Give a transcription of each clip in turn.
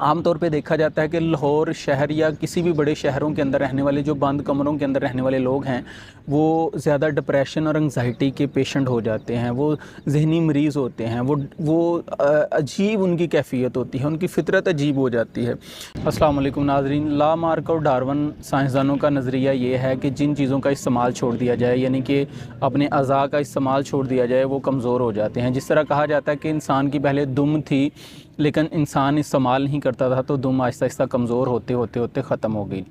आमतौर पे देखा जाता है कि लाहौर शहर या किसी भी बड़े शहरों के अंदर रहने वाले जो बंद कमरों के अंदर रहने वाले लोग हैं वो ज़्यादा डिप्रेशन और एंग्जाइटी के पेशेंट हो जाते हैं, वो जहनी मरीज़ होते हैं, वो अजीब उनकी कैफियत होती है, उनकी फ़ितरत अजीब हो जाती है। अस्सलाम वालेकुम नाज़रीन, लामार्क और डार्विन साइंसदानों का नज़रिया ये है कि जिन चीज़ों का इस्तेमाल छोड़ दिया जाए, यानी कि अपने अज़ा का इस्तेमाल छोड़ दिया जाए, वो कमज़ोर हो जाते हैं। जिस तरह कहा जाता है कि इंसान की पहले दुम थी लेकिन इंसान इस्तेमाल नहीं करता था तो दुम आहिस्ता आहिस्ता कमज़ोर होते होते होते ख़त्म हो गई।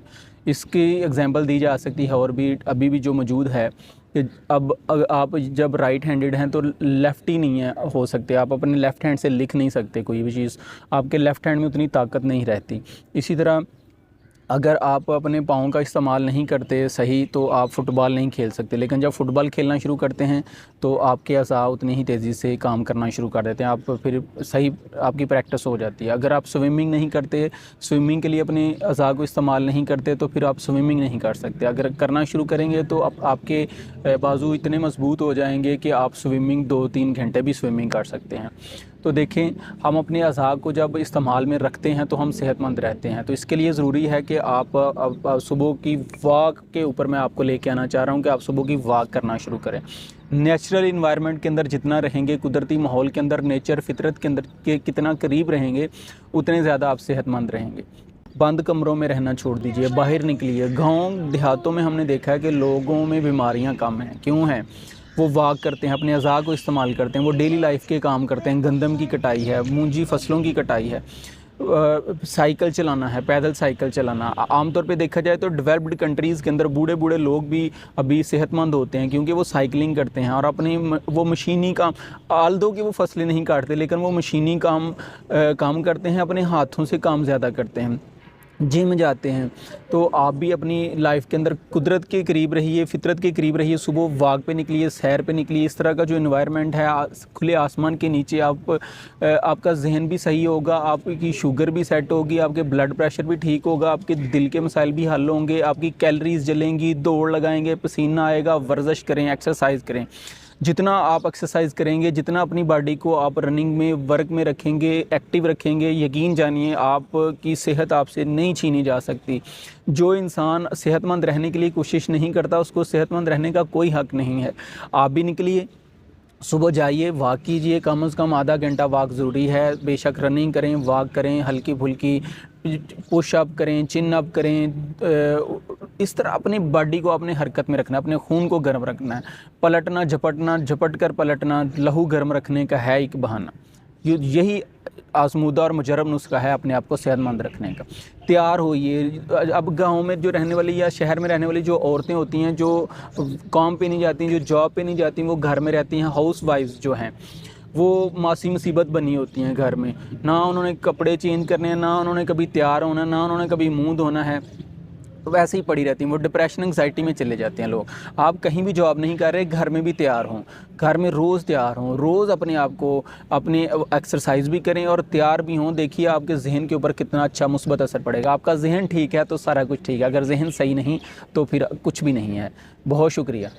इसकी एग्जांपल दी जा सकती है और भी अभी भी जो मौजूद है कि अब आप जब राइट हैंडेड हैं तो लेफ़्ट ही नहीं है हो सकते, आप अपने लेफ़्ट हैंड से लिख नहीं सकते कोई भी चीज़, आपके लेफ़्ट हैंड में उतनी ताकत नहीं रहती। इसी तरह अगर आप अपने पाँव का इस्तेमाल नहीं करते सही तो आप फ़ुटबॉल नहीं खेल सकते, लेकिन जब फ़ुटबॉल खेलना शुरू करते हैं तो आपके अज़ा उतनी ही तेज़ी से काम करना शुरू कर देते हैं, आप फिर सही आपकी प्रैक्टिस हो जाती है। अगर आप स्विमिंग नहीं करते, स्विमिंग के लिए अपने अज़ा को इस्तेमाल नहीं करते तो फिर आप स्विमिंग नहीं कर सकते। अगर करना शुरू करेंगे तो आपके बाजू इतने मज़बूत हो जाएंगे कि आप स्विमिंग 2-3 घंटे भी स्विमिंग कर सकते हैं। तो देखें, हम अपने अज़ा को जब इस्तेमाल में रखते हैं तो हम सेहतमंद रहते हैं। तो इसके लिए ज़रूरी है कि आप सुबह की वॉक के ऊपर मैं आपको लेके आना चाह रहा हूँ कि आप सुबह की वॉक करना शुरू करें। नेचुरल इन्वायरमेंट के अंदर जितना रहेंगे, कुदरती माहौल के अंदर, नेचर फितरत के अंदर के कितना करीब रहेंगे उतने ज़्यादा आप सेहतमंद रहेंगे। बंद कमरों में रहना छोड़ दीजिए, बाहर निकलिए। गाँव देहातों में हमने देखा है कि लोगों में बीमारियाँ कम हैं। क्यों हैं? वो वॉक करते हैं, अपने अज़ा को इस्तेमाल करते हैं, वो डेली लाइफ के काम करते हैं। गंदम की कटाई है, मूंजी फसलों की कटाई है, साइकिल चलाना है, पैदल साइकिल चलाना। आमतौर पे देखा जाए तो डेवलप्ड कंट्रीज़ के अंदर बूढ़े बूढ़े लोग भी अभी सेहतमंद होते हैं क्योंकि वो साइकिलिंग करते हैं और अपनी वो मशीनी काम, आल्दो कि वो फसलें नहीं काटते लेकिन वो मशीनी काम करते हैं, अपने हाथों से काम ज़्यादा करते हैं, जिम जाते हैं। तो आप भी अपनी लाइफ के अंदर कुदरत के करीब रहिए, फितरत के करीब रहिए, सुबह वॉक पे निकलिए, सैर पे निकलिए। इस तरह का जो एनवायरनमेंट है, खुले आसमान के नीचे आपका जहन भी सही होगा, आपकी शुगर भी सेट होगी, आपके ब्लड प्रेशर भी ठीक होगा, आपके दिल के मसाइल भी हल होंगे, आपकी कैलोरीज जलेंगी, दौड़ लगाएंगे, पसीना आएगा। वर्जिश करें, एक्सरसाइज करें। जितना आप एक्सरसाइज करेंगे, जितना अपनी बॉडी को आप रनिंग में, वर्क में रखेंगे, एक्टिव रखेंगे, यकीन जानिए आपकी सेहत आपसे नहीं छीनी जा सकती। जो इंसान सेहतमंद रहने के लिए कोशिश नहीं करता उसको सेहतमंद रहने का कोई हक नहीं है। आप भी निकलिए, सुबह जाइए, वॉक कीजिए, कम से कम आधा घंटा वॉक ज़रूरी है। बेशक रनिंग करें, वॉक करें, हल्की फुल्की पुशअप करें, चिन अप करें। इस तरह अपनी बॉडी को अपने हरकत में रखना है, अपने खून को गर्म रखना है। पलटना झपटना, झपट कर पलटना लहू गर्म रखने का है एक बहाना। यही आजमूदा और मुजरब नुस्खा है अपने आप को सेहतमंद रखने का। तैयार होइए। अब गाँव में जो रहने वाली या शहर में रहने वाली जो औरतें होती हैं, जो काम पे नहीं जाती, जो जॉब पे नहीं जाती, वो घर में रहती हैं, हाउस वाइफ्स जो हैं, वो मासी मुसीबत बनी होती हैं घर में। ना उन्होंने कपड़े चेंज करने हैं, ना उन्होंने कभी तैयार होना, ना उन्होंने कभी मुंह धोना है, तो वैसे ही पड़ी रहती हैं। वो डिप्रेशन एंग्जाइटी में चले जाते हैं लोग। आप कहीं भी जॉब नहीं कर रहे, घर में भी तैयार हों, घर में रोज़ तैयार हों, रोज़ अपने आप को अपने एक्सरसाइज भी करें और तैयार भी हों। देखिए आपके जहन के ऊपर कितना अच्छा मुस्बत असर पड़ेगा। आपका जहन ठीक है तो सारा कुछ ठीक है, अगर जहन सही नहीं तो फिर कुछ भी नहीं है। बहुत शुक्रिया।